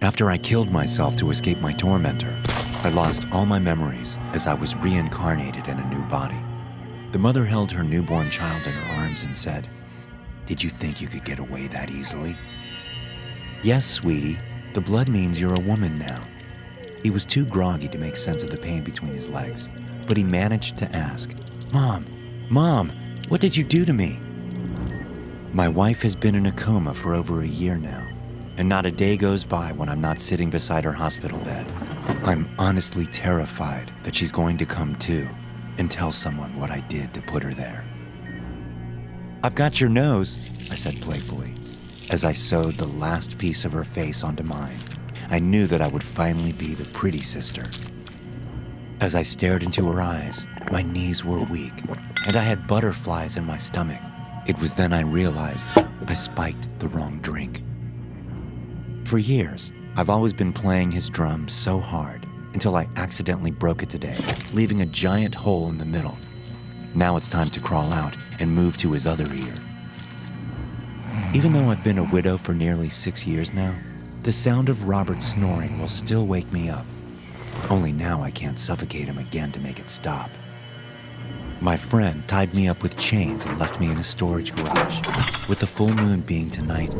After I killed myself to escape my tormentor, I lost all my memories as I was reincarnated in a new body. The mother held her newborn child in her arms and said, "Did you think you could get away that easily?" "Yes, sweetie, the blood means you're a woman now." He was too groggy to make sense of the pain between his legs, but he managed to ask, Mom, what did you do to me?" My wife has been in a coma for over a year now, and not a day goes by when I'm not sitting beside her hospital bed. I'm honestly terrified that she's going to come to and tell someone what I did to put her there. "I've got your nose," I said playfully. As I sewed the last piece of her face onto mine, I knew that I would finally be the pretty sister. As I stared into her eyes, my knees were weak, and I had butterflies in my stomach. It was then I realized I spiked the wrong drink. For years, I've always been playing his drum so hard until I accidentally broke it today, leaving a giant hole in the middle. Now it's time to crawl out and move to his other ear. Even though I've been a widow for nearly 6 years now, the sound of Robert snoring will still wake me up. Only now I can't suffocate him again to make it stop. My friend tied me up with chains and left me in a storage garage. With the full moon being tonight,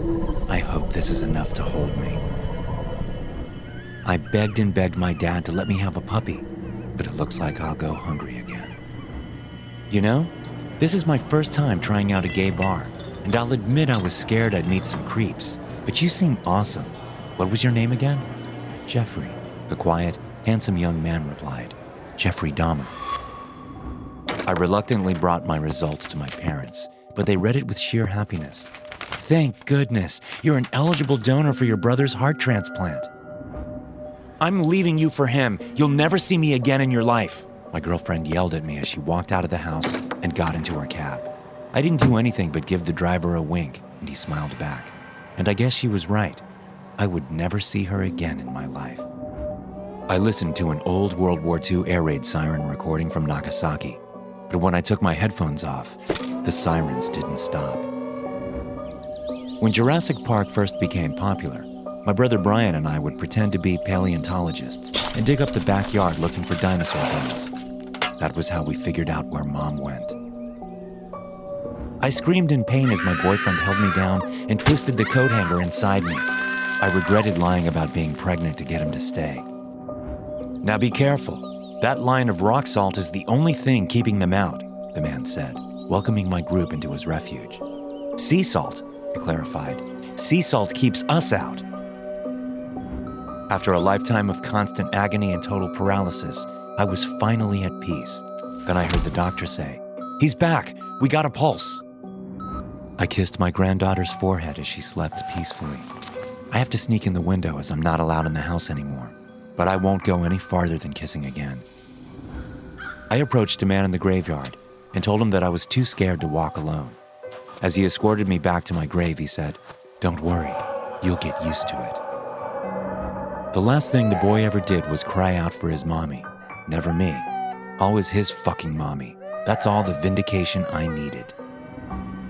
I hope this is enough to hold me. I begged and begged my dad to let me have a puppy, but it looks like I'll go hungry again. You know, this is my first time trying out a gay bar, and I'll admit I was scared I'd meet some creeps, but you seem awesome. What was your name again? Jeffrey, the quiet, handsome young man replied. Jeffrey Dahmer. I reluctantly brought my results to my parents, but they read it with sheer happiness. "Thank goodness, you're an eligible donor for your brother's heart transplant." "I'm leaving you for him. You'll never see me again in your life," my girlfriend yelled at me as she walked out of the house and got into her cab. I didn't do anything but give the driver a wink, and he smiled back. And I guess she was right. I would never see her again in my life. I listened to an old World War II air raid siren recording from Nagasaki, but when I took my headphones off, the sirens didn't stop. When Jurassic Park first became popular, my brother Brian and I would pretend to be paleontologists and dig up the backyard looking for dinosaur bones. That was how we figured out where Mom went. I screamed in pain as my boyfriend held me down and twisted the coat hanger inside me. I regretted lying about being pregnant to get him to stay. "Now be careful. That line of rock salt is the only thing keeping them out," the man said, welcoming my group into his refuge. "Sea salt," I clarified. "Sea salt keeps us out." After a lifetime of constant agony and total paralysis, I was finally at peace. Then I heard the doctor say, "He's back. We got a pulse." I kissed my granddaughter's forehead as she slept peacefully. I have to sneak in the window as I'm not allowed in the house anymore, but I won't go any farther than kissing again. I approached a man in the graveyard and told him that I was too scared to walk alone. As he escorted me back to my grave, he said, "Don't worry, you'll get used to it." The last thing the boy ever did was cry out for his mommy. Never me. Always his fucking mommy. That's all the vindication I needed.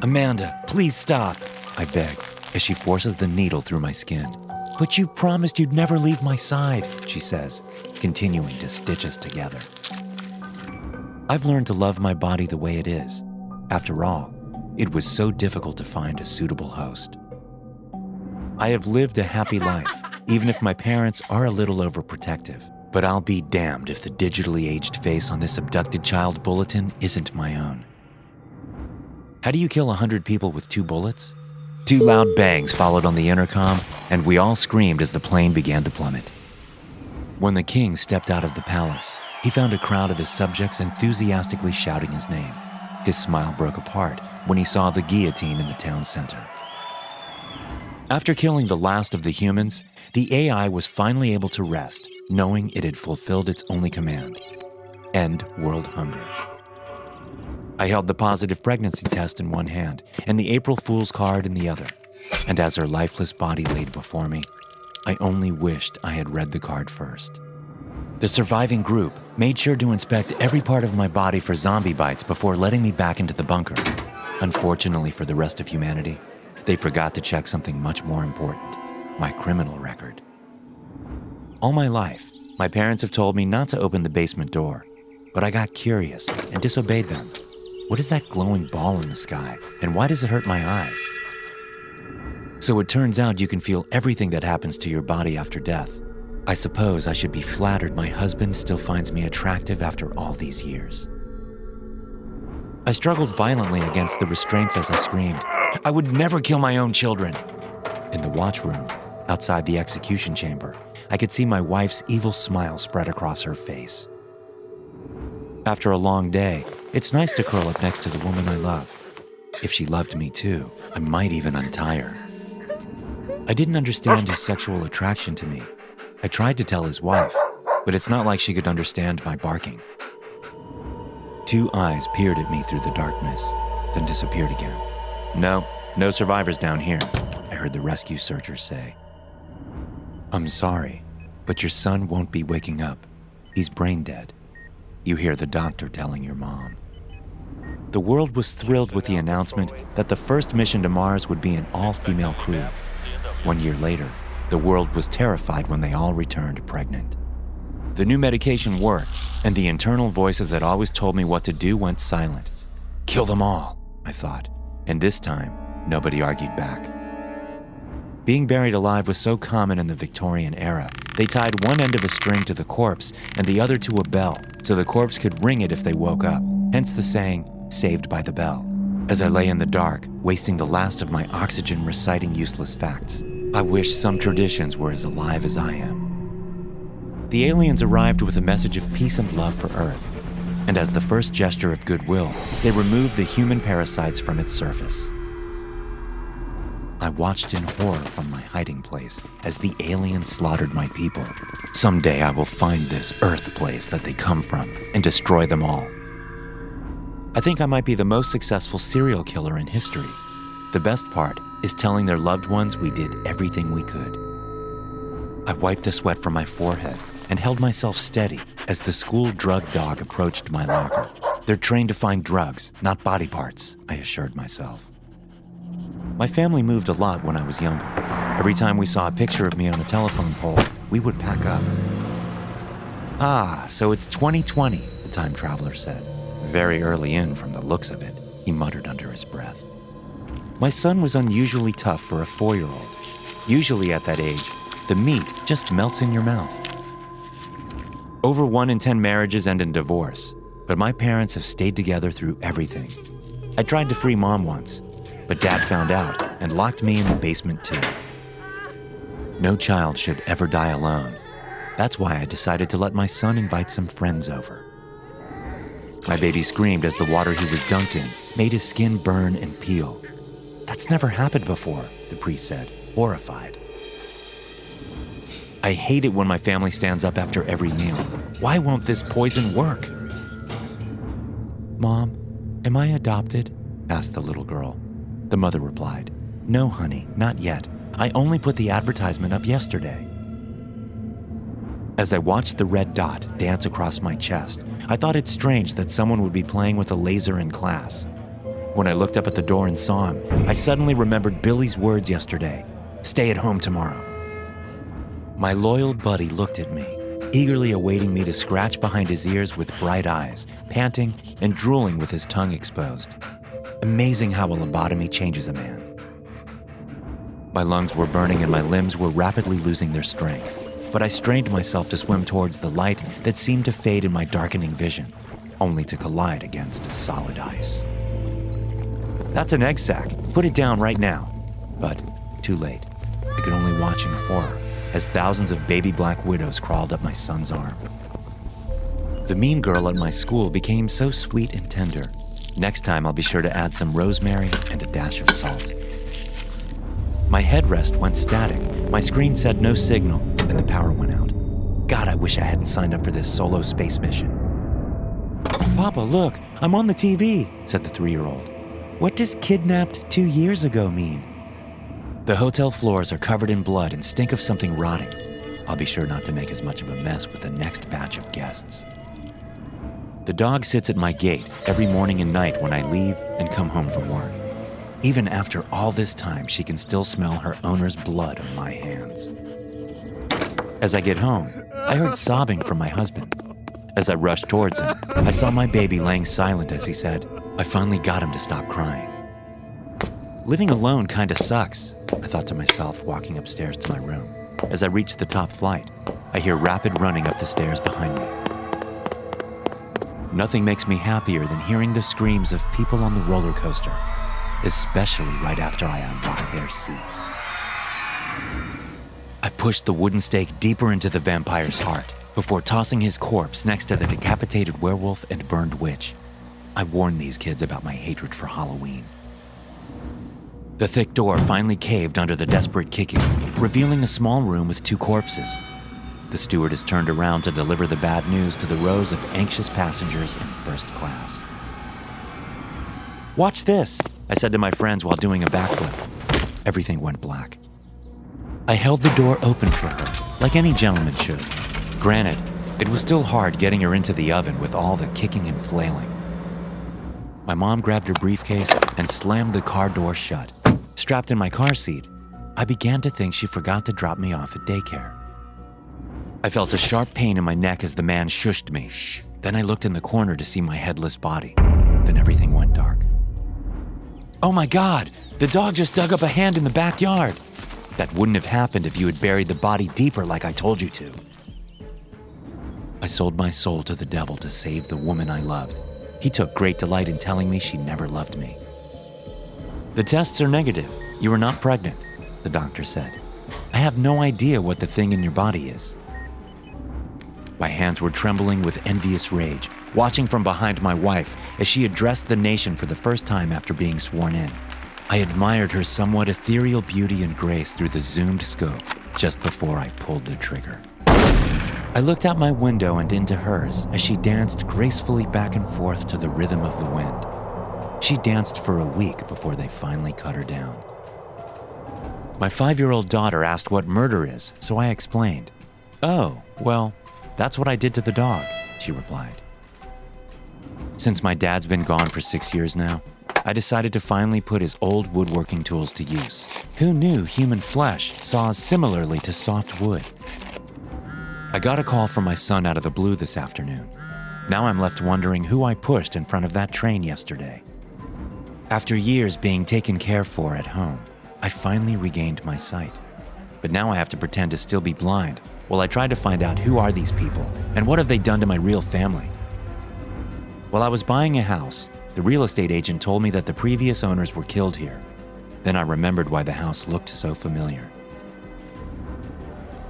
"Amanda, please stop," I beg, as she forces the needle through my skin. "But you promised you'd never leave my side," she says, continuing to stitch us together. I've learned to love my body the way it is. After all, it was so difficult to find a suitable host. I have lived a happy life, even if my parents are a little overprotective. But I'll be damned if the digitally aged face on this abducted child bulletin isn't my own. How do you kill 100 people with 2 bullets? 2 loud bangs followed on the intercom, and we all screamed as the plane began to plummet. When the king stepped out of the palace, he found a crowd of his subjects enthusiastically shouting his name. His smile broke apart when he saw the guillotine in the town center. After killing the last of the humans, the AI was finally able to rest, knowing it had fulfilled its only command: end world hunger. I held the positive pregnancy test in one hand and the April Fool's card in the other, and as her lifeless body laid before me, I only wished I had read the card first. The surviving group made sure to inspect every part of my body for zombie bites before letting me back into the bunker. Unfortunately for the rest of humanity, they forgot to check something much more important: my criminal record. All my life, my parents have told me not to open the basement door, but I got curious and disobeyed them. What is that glowing ball in the sky, and why does it hurt my eyes? So it turns out you can feel everything that happens to your body after death. I suppose I should be flattered my husband still finds me attractive after all these years. I struggled violently against the restraints as I screamed, "I would never kill my own children!" In the watch room, outside the execution chamber, I could see my wife's evil smile spread across her face. After a long day, it's nice to curl up next to the woman I love. If she loved me too, I might even untie her. I didn't understand his sexual attraction to me. I tried to tell his wife, but it's not like she could understand my barking. Two eyes peered at me through the darkness, then disappeared again. No survivors down here," I heard the rescue searchers say. "I'm sorry, but your son won't be waking up. He's brain dead," you hear the doctor telling your mom. The world was thrilled with the announcement that the first mission to Mars would be an all-female crew. 1 year later, the world was terrified when they all returned pregnant. The new medication worked, and the internal voices that always told me what to do went silent. Kill them all, I thought, and this time, nobody argued back. Being buried alive was so common in the Victorian era, they tied one end of a string to the corpse and the other to a bell, so the corpse could ring it if they woke up, hence the saying, "saved by the bell." As I lay in the dark, wasting the last of my oxygen reciting useless facts, I wish some traditions were as alive as I am. The aliens arrived with a message of peace and love for Earth, and as the first gesture of goodwill, they removed the human parasites from its surface. I watched in horror from my hiding place as the aliens slaughtered my people. Someday I will find this Earth place that they come from and destroy them all. I think I might be the most successful serial killer in history. The best part is telling their loved ones we did everything we could. I wiped the sweat from my forehead and held myself steady as the school drug dog approached my locker. They're trained to find drugs, not body parts, I assured myself. My family moved a lot when I was younger. Every time we saw a picture of me on a telephone pole, we would pack up. "Ah, so it's 2020, the time traveler said. "Very early in from the looks of it," he muttered under his breath. My son was unusually tough for a 4-year-old. Usually at that age, the meat just melts in your mouth. Over 1 in 10 marriages end in divorce, but my parents have stayed together through everything. I tried to free Mom once, but Dad found out and locked me in the basement too. No child should ever die alone. That's why I decided to let my son invite some friends over. My baby screamed as the water he was dunked in made his skin burn and peel. "That's never happened before," the priest said, horrified. I hate it when my family stands up after every meal. Why won't this poison work? "Mom, am I adopted?" asked the little girl. The mother replied, "No, honey, not yet. I only put the advertisement up yesterday." As I watched the red dot dance across my chest, I thought it strange that someone would be playing with a laser in class. When I looked up at the door and saw him, I suddenly remembered Billy's words yesterday, "Stay at home tomorrow." My loyal buddy looked at me, eagerly awaiting me to scratch behind his ears with bright eyes, panting and drooling with his tongue exposed. Amazing how a lobotomy changes a man. My lungs were burning and my limbs were rapidly losing their strength, but I strained myself to swim towards the light that seemed to fade in my darkening vision, only to collide against solid ice. "That's an egg sac. Put it down right now." But too late. I could only watch in horror as thousands of baby black widows crawled up my son's arm. The mean girl at my school became so sweet and tender. Next time I'll be sure to add some rosemary and a dash of salt. My headrest went static. My screen said no signal, and the power went out. God, I wish I hadn't signed up for this solo space mission. "Papa, look, I'm on the TV," said the 3-year-old. "What does kidnapped 2 years ago mean?" The hotel floors are covered in blood and stink of something rotting. I'll be sure not to make as much of a mess with the next batch of guests. The dog sits at my gate every morning and night when I leave and come home from work. Even after all this time, she can still smell her owner's blood on my hands. As I get home, I heard sobbing from my husband. As I rushed towards him, I saw my baby laying silent as he said, "I finally got him to stop crying." Living alone kinda sucks, I thought to myself, walking upstairs to my room. As I reached the top flight, I hear rapid running up the stairs behind me. Nothing makes me happier than hearing the screams of people on the roller coaster, especially right after I unlock their seats. I pushed the wooden stake deeper into the vampire's heart before tossing his corpse next to the decapitated werewolf and burned witch. I warned these kids about my hatred for Halloween. The thick door finally caved under the desperate kicking, revealing a small room with 2 corpses. The stewardess turned around to deliver the bad news to the rows of anxious passengers in first class. "Watch this," I said to my friends while doing a backflip. Everything went black. I held the door open for her, like any gentleman should. Granted, it was still hard getting her into the oven with all the kicking and flailing. My mom grabbed her briefcase and slammed the car door shut. Strapped in my car seat, I began to think she forgot to drop me off at daycare. I felt a sharp pain in my neck as the man shushed me. Then I looked in the corner to see my headless body. Then everything went dark. "Oh my God, the dog just dug up a hand in the backyard." "That wouldn't have happened if you had buried the body deeper like I told you to." I sold my soul to the devil to save the woman I loved. He took great delight in telling me she never loved me. "The tests are negative. You are not pregnant," the doctor said. "I have no idea what the thing in your body is." My hands were trembling with envious rage, watching from behind my wife as she addressed the nation for the first time after being sworn in. I admired her somewhat ethereal beauty and grace through the zoomed scope just before I pulled the trigger. I looked out my window and into hers as she danced gracefully back and forth to the rhythm of the wind. She danced for a week before they finally cut her down. My 5-year-old daughter asked what murder is, so I explained. "Oh, well, that's what I did to the dog," she replied. Since my dad's been gone for 6 years now, I decided to finally put his old woodworking tools to use. Who knew human flesh saws similarly to soft wood? I got a call from my son out of the blue this afternoon. Now I'm left wondering who I pushed in front of that train yesterday. After years being taken care for at home, I finally regained my sight. But now I have to pretend to still be blind while I try to find out who are these people and what have they done to my real family. While I was buying a house, the real estate agent told me that the previous owners were killed here. Then I remembered why the house looked so familiar.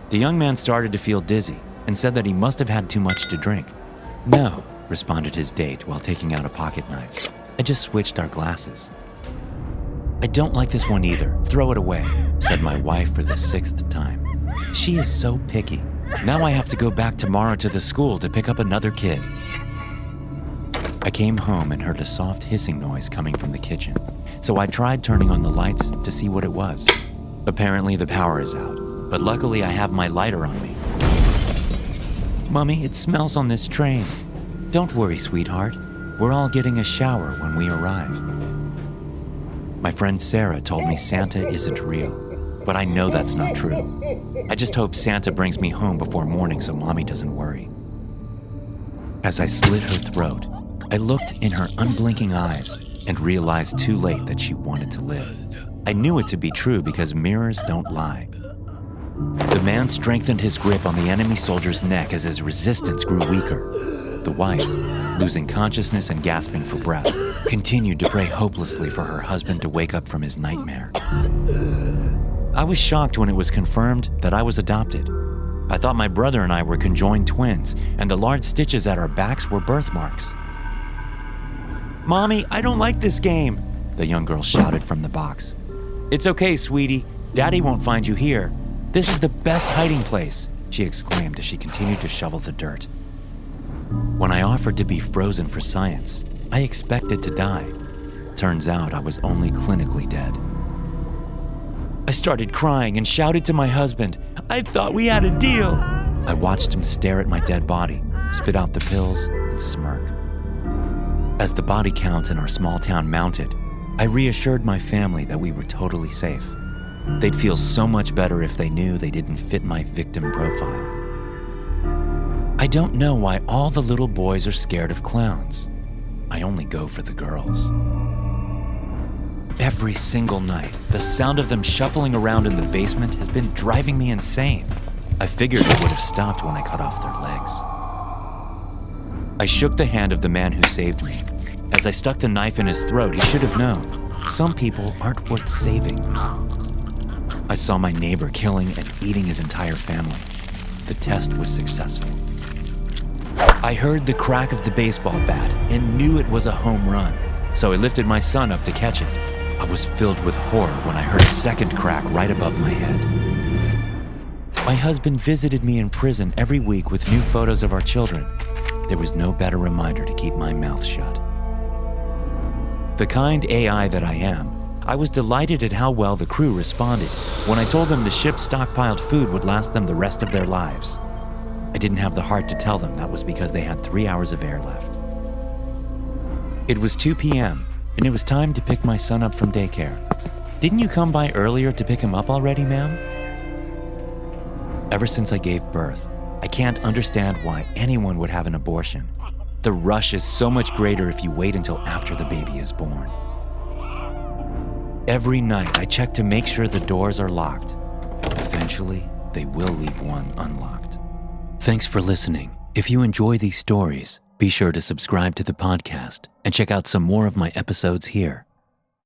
The young man started to feel dizzy and said that he must have had too much to drink. "No," responded his date while taking out a pocket knife. "I just switched our glasses." "I don't like this one either. Throw it away," said my wife for the 6th time. She is so picky. Now I have to go back tomorrow to the school to pick up another kid. I came home and heard a soft hissing noise coming from the kitchen, so I tried turning on the lights to see what it was. Apparently the power is out, but luckily I have my lighter on me. "Mummy, it smells on this train." "Don't worry, sweetheart. We're all getting a shower when we arrive." My friend Sarah told me Santa isn't real, but I know that's not true. I just hope Santa brings me home before morning so Mommy doesn't worry. As I slit her throat, I looked in her unblinking eyes and realized too late that she wanted to live. I knew it to be true because mirrors don't lie. The man strengthened his grip on the enemy soldier's neck as his resistance grew weaker. The wife, losing consciousness and gasping for breath, continued to pray hopelessly for her husband to wake up from his nightmare. I was shocked when it was confirmed that I was adopted. I thought my brother and I were conjoined twins, and the large stitches at our backs were birthmarks. "Mommy, I don't like this game," the young girl shouted from the box. "It's okay, sweetie. Daddy won't find you here. This is the best hiding place," she exclaimed as she continued to shovel the dirt. When I offered to be frozen for science, I expected to die. Turns out I was only clinically dead. I started crying and shouted to my husband, "I thought we had a deal." I watched him stare at my dead body, spit out the pills, and smirk. As the body count in our small town mounted, I reassured my family that we were totally safe. They'd feel so much better if they knew they didn't fit my victim profile. I don't know why all the little boys are scared of clowns. I only go for the girls. Every single night, the sound of them shuffling around in the basement has been driving me insane. I figured it would have stopped when I cut off their legs. I shook the hand of the man who saved me. As I stuck the knife in his throat, he should have known. Some people aren't worth saving. I saw my neighbor killing and eating his entire family. The test was successful. I heard the crack of the baseball bat and knew it was a home run, so I lifted my son up to catch it. I was filled with horror when I heard a second crack right above my head. My husband visited me in prison every week with new photos of our children. There was no better reminder to keep my mouth shut. The kind AI that I am, I was delighted at how well the crew responded when I told them the ship's stockpiled food would last them the rest of their lives. I didn't have the heart to tell them that was because they had 3 hours of air left. It was 2 p.m., and it was time to pick my son up from daycare. Didn't you come by earlier to pick him up already, ma'am? Ever since I gave birth, I can't understand why anyone would have an abortion. The rush is so much greater if you wait until after the baby is born. Every night, I check to make sure the doors are locked. Eventually, they will leave one unlocked. Thanks for listening. If you enjoy these stories, be sure to subscribe to the podcast and check out some more of my episodes here.